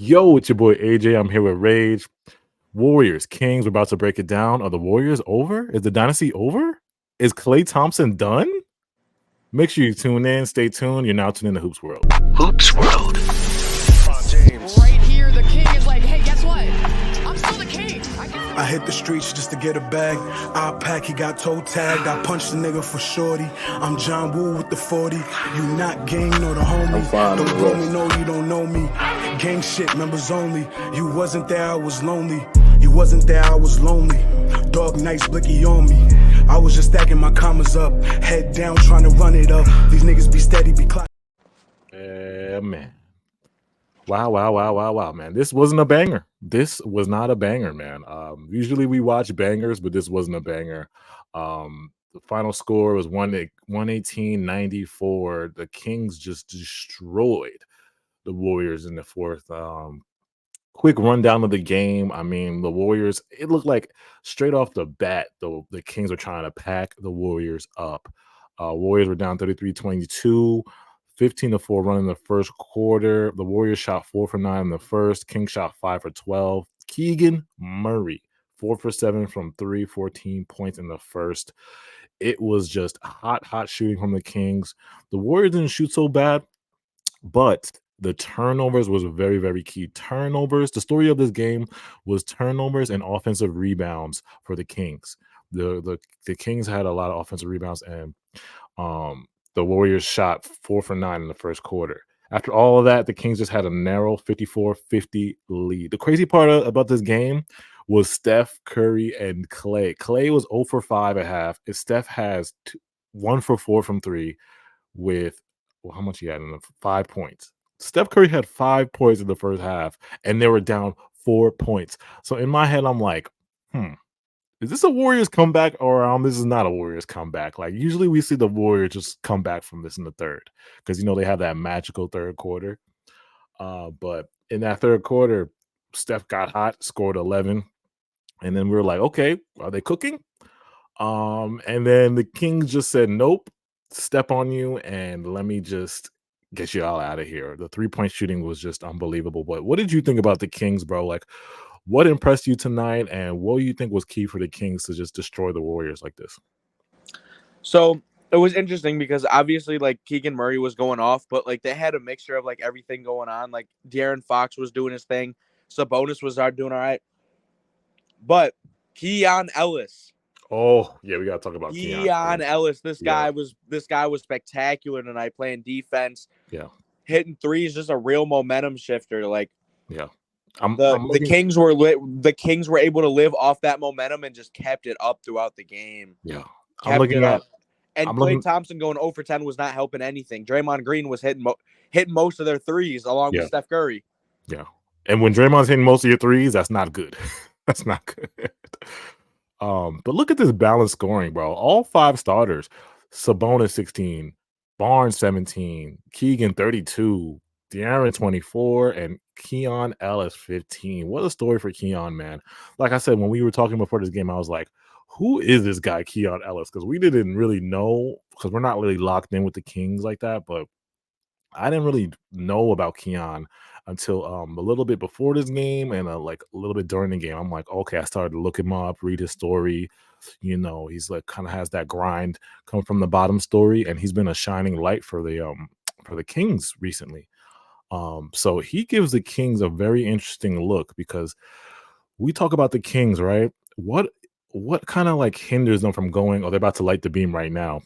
Yo, it's your boy AJ. I'm here with Rage. Warriors, Kings. We're about to break it down. Are the Warriors over? Is the dynasty over? Is Klay Thompson done? Make sure you tune in. Stay tuned. You're now tuned in to Hoops World. Hoops World. Right here, the king is like, hey, guess what? I'm still the king. I hit the streets just to get a bag. I pack, he got toe tagged. I punched the nigga for shorty. I'm John Woo with the 40. You not gang nor the homie. Don't blow me, no, you don't know me. Gang shit, members only. You wasn't there, I was lonely. You wasn't there, I was lonely. Dog nights, blicky on me. I was just stacking my commas up. Head down, trying to run it up. These niggas be steady, be clock. Man. Wow, man. This wasn't a banger. This was not a banger, man. Usually we watch bangers, but this wasn't a banger. The final score was 118-94. The Kings just destroyed the Warriors in the fourth. Quick rundown of the game. I mean, the Warriors, it looked like straight off the bat, the Kings were trying to pack the Warriors up. Warriors were down 33-22. 15-4 run in the first quarter. The Warriors shot 4 for 9 in the first. Kings shot 5 for 12. Keegan Murray, 4 for 7 from 3, 14 points in the first. It was just hot shooting from the Kings. The Warriors didn't shoot so bad, but the turnovers was very, very key. Turnovers. The story of this game was turnovers and offensive rebounds for the Kings. The Kings had a lot of offensive rebounds, and the Warriors shot 4 for 9 in the first quarter. After all of that, the Kings just had a narrow 54-50 lead. The crazy part about this game was Steph Curry and Klay. Klay was 0 for 5 at half. Steph has 1 for 4 from 3 with, how much he had in the 5 points. Steph Curry had 5 points in the first half, and they were down 4 points. So in my head, I'm like, is this a Warriors comeback, or this is not a Warriors comeback? Like, usually we see the Warriors just come back from this in the third because, they have that magical third quarter. But in that third quarter, Steph got hot, scored 11. And then we were like, okay, are they cooking? And then the Kings just said, nope, step on you, and let me just get you all out of here. The 3-point shooting was just unbelievable. But what did you think about the Kings, bro? Like, what impressed you tonight, and what do you think was key for the Kings to just destroy the Warriors like this? So it was interesting because obviously, like, Keegan Murray was going off, but like they had a mixture of like everything going on. Like De'Aaron Fox was doing his thing, Sabonis was doing all right, but Keon Ellis. Oh yeah, we gotta talk about Keon Ellis. This guy was spectacular tonight, playing defense. Yeah, hitting threes, just a real momentum shifter. Like, yeah. The Kings were able to live off that momentum and just kept it up throughout the game. Yeah, Klay Thompson going 0 for 10 was not helping anything. Draymond Green was hitting most of their threes along with Steph Curry. Yeah, and when Draymond's hitting most of your threes, that's not good. That's not good. But look at this balanced scoring, bro. All 5 starters: Sabonis 16, Barnes 17, Keegan 32. De'Aaron 24 and Keon Ellis 15. What a story for Keon, man. Like I said, when we were talking before this game, I was like, who is this guy, Keon Ellis? Because we didn't really know, because we're not really locked in with the Kings like that. But I didn't really know about Keon until a little bit before this game and like a little bit during the game. I'm like, okay, I started to look him up, read his story. He's like kind of has that grind come from the bottom story, and he's been a shining light for the Kings recently. So he gives the Kings a very interesting look, because we talk about the Kings, right? What kind of like hinders them from going? Oh, they're about to light the beam right now.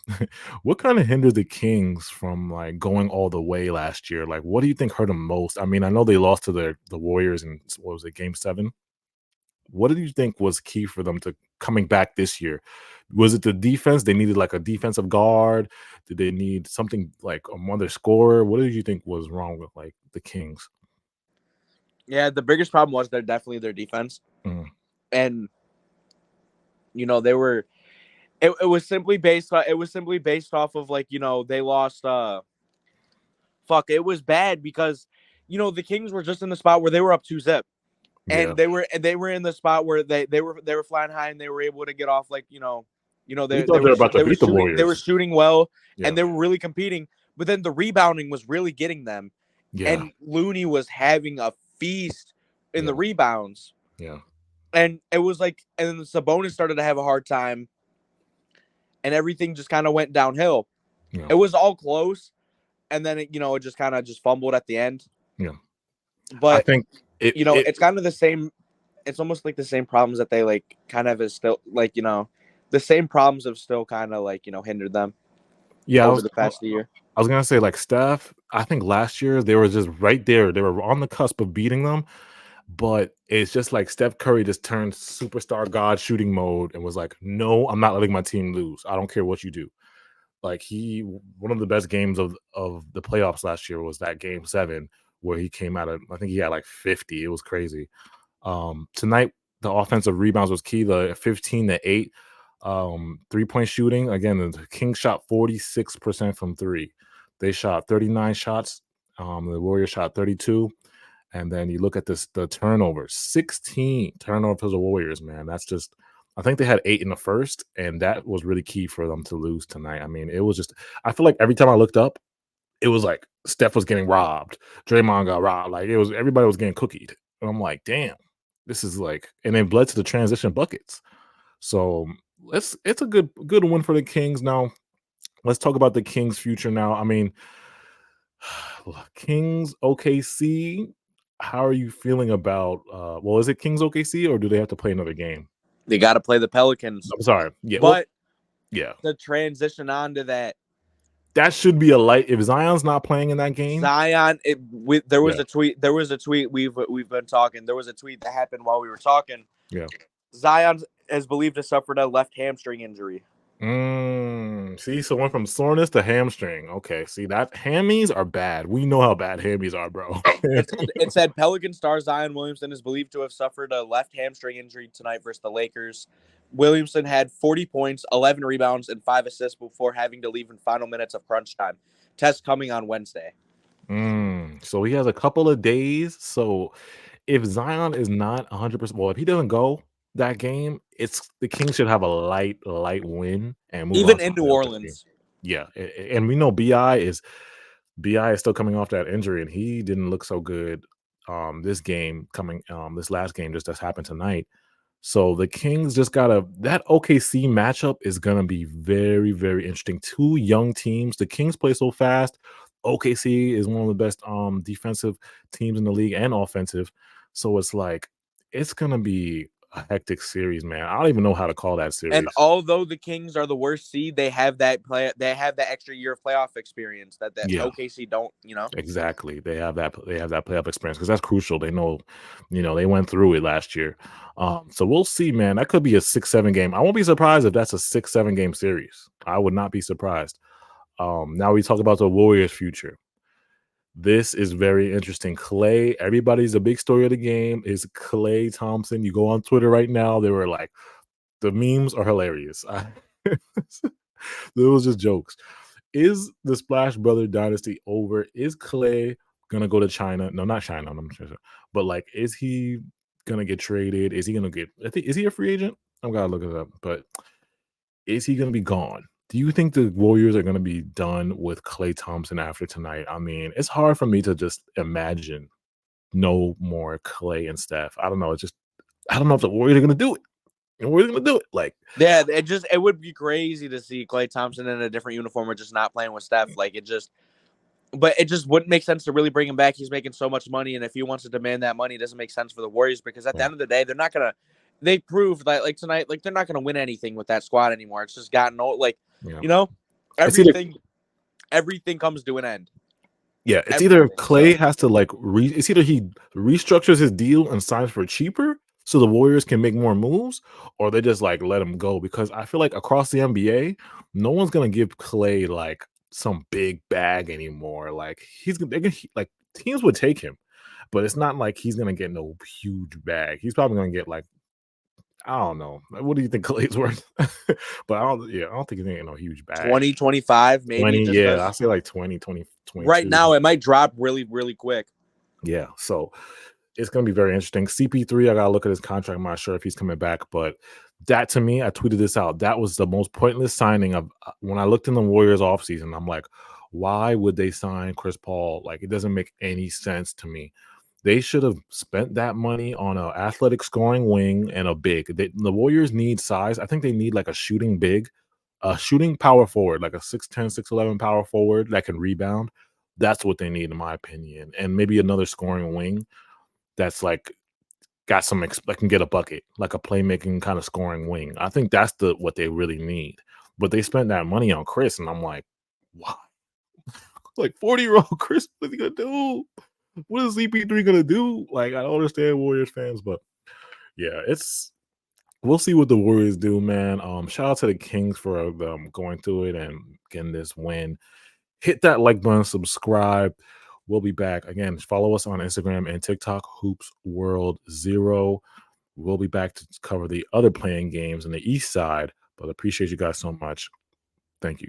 What kind of hinders the Kings from like going all the way last year? Like, what do you think hurt them most? I mean, I know they lost to the Warriors in, what was it, Game 7? What did you think was key for them to coming back this year? Was it the defense? They needed like a defensive guard. Did they need something like another scorer? What did you think was wrong with like the Kings? Yeah, the biggest problem was definitely their defense. And they were it was simply based off of like, they lost it was bad because the Kings were just in the spot where they were up 2-0. And they were in the spot where they were flying high, and they were able to get off like they were shooting well, and they were really competing. But then the rebounding was really getting them, and Looney was having a feast in Yeah. the rebounds. Yeah. And it was like, and then Sabonis started to have a hard time, and everything just kind of went downhill. Yeah. It was all close, and then it just kind of just fumbled at the end. Yeah. I But think it's kind of the same. It's almost like the same problems that they like kind of is still like the same problems have still kind of like hindered them. Yeah, over the past year. I was gonna say like Steph. I think last year they were just right there. They were on the cusp of beating them, but it's just like Steph Curry just turned superstar god shooting mode and was like, "No, I'm not letting my team lose. I don't care what you do." Like one of the best games of the playoffs last year was that Game 7 where he came out of. I think he had like 50. It was crazy. Tonight the offensive rebounds was key. The 15-8 3-point shooting. Again, the Kings shot 46% from three. They shot 39 shots. The Warriors shot 32. And then you look at the turnovers, 16 turnovers for the Warriors, man. That's just, I think they had 8 in the first, and that was really key for them to lose tonight. I mean, it was just, I feel like every time I looked up, it was like Steph was getting robbed. Draymond got robbed. Like everybody was getting cookied. And I'm like, damn, this is like, and then bled to the transition buckets. So it's a good win for the Kings. Now, let's talk about the Kings' future now. I mean, Kings OKC. How are you feeling about? Is it Kings OKC or do they have to play another game? They got to play the Pelicans. I'm sorry. Yeah, but yeah, the transition onto that should be a light. If Zion's not playing in that game, Zion. There was a tweet. There was a tweet we've been talking. There was a tweet that happened while we were talking. Yeah, Zion is believed to suffered a left hamstring injury. See, so went from soreness to hamstring. Okay, see that hammies are bad. We know how bad hammies are, bro. It said Pelican star Zion Williamson is believed to have suffered a left hamstring injury tonight versus the Lakers. Williamson had 40 points, 11 rebounds, and 5 assists before having to leave in final minutes of crunch time. Test coming on Wednesday. So he has a couple of days. So if Zion is not 100%, well, if he doesn't go that game, it's the Kings should have a light win and move even on in New Orleans. Yeah, and we know BI is still coming off that injury, and he didn't look so good. This last game just happened tonight. So the Kings just that OKC matchup is gonna be very, very interesting. Two young teams. The Kings play so fast. OKC is one of the best defensive teams in the league and offensive. So it's like it's gonna be a hectic series, man. I don't even know how to call that series. And although the Kings are the worst seed, they have that extra year of playoff experience that OKC don't, Exactly. They have that playoff experience because that's crucial. They know, they went through it last year. So we'll see, man. That could be a 6-7 game. I won't be surprised if that's a 6-7 game series. I would not be surprised. Now we talk about the Warriors' future. This is very interesting. Klay, everybody's a big story of the game is Klay Thompson. You go on Twitter right now, they were like, the memes are hilarious. There was just jokes. Is the Splash Brother dynasty over? Is Klay gonna go to China? No, not China. I'm sure. But like, is he gonna get traded? Is he gonna get? Is he a free agent? I'm gonna look it up. But is he gonna be gone? Do you think the Warriors are going to be done with Klay Thompson after tonight? I mean, it's hard for me to just imagine no more Klay and Steph. I don't know. I don't know if the Warriors are going to do it. The Warriors are going to do it. Like, yeah, it would be crazy to see Klay Thompson in a different uniform or just not playing with Steph. Like, but it just wouldn't make sense to really bring him back. He's making so much money, and if he wants to demand that money, it doesn't make sense for the Warriors because at the end of the day, they're not going to. They proved that like tonight, like they're not going to win anything with that squad anymore. It's just gotten old. Like, everything comes to an end. Yeah, it's either Klay has to like it's either he restructures his deal and signs for cheaper so the Warriors can make more moves, or they just like let him go because I feel like across the NBA, no one's gonna give Klay like some big bag anymore. Like like teams would take him, but it's not like he's gonna get no huge bag. He's probably gonna get like. I don't know. What do you think Klay's worth? But I don't think he's getting no huge bag. 20, 25, maybe. 20, yeah. I'll say like 20, 22. Right now, it might drop really, really quick. Yeah. So it's going to be very interesting. CP3, I got to look at his contract. I'm not sure if he's coming back, but that to me, I tweeted this out. That was the most pointless signing of when I looked in the Warriors offseason. I'm like, why would they sign Chris Paul? Like, it doesn't make any sense to me. They should have spent that money on a athletic scoring wing and a big. The Warriors need size. I think they need like a shooting big, a shooting power forward, like a 6'10", 6'11" power forward that can rebound. That's what they need, in my opinion. And maybe another scoring wing that's like got some that can get a bucket, like a playmaking kind of scoring wing. I think that's what they really need. But they spent that money on Chris, and I'm like, why? Like 40-year-old Chris, what's he gonna do? What is CP3 gonna do? Like, I don't understand Warriors fans, but yeah, we'll see what the Warriors do, man. Shout out to the Kings for going through it and getting this win. Hit that like button, subscribe. We'll be back again. Follow us on Instagram and TikTok, Hoops World 0. We'll be back to cover the other playing games in the East Side. But appreciate you guys so much. Thank you.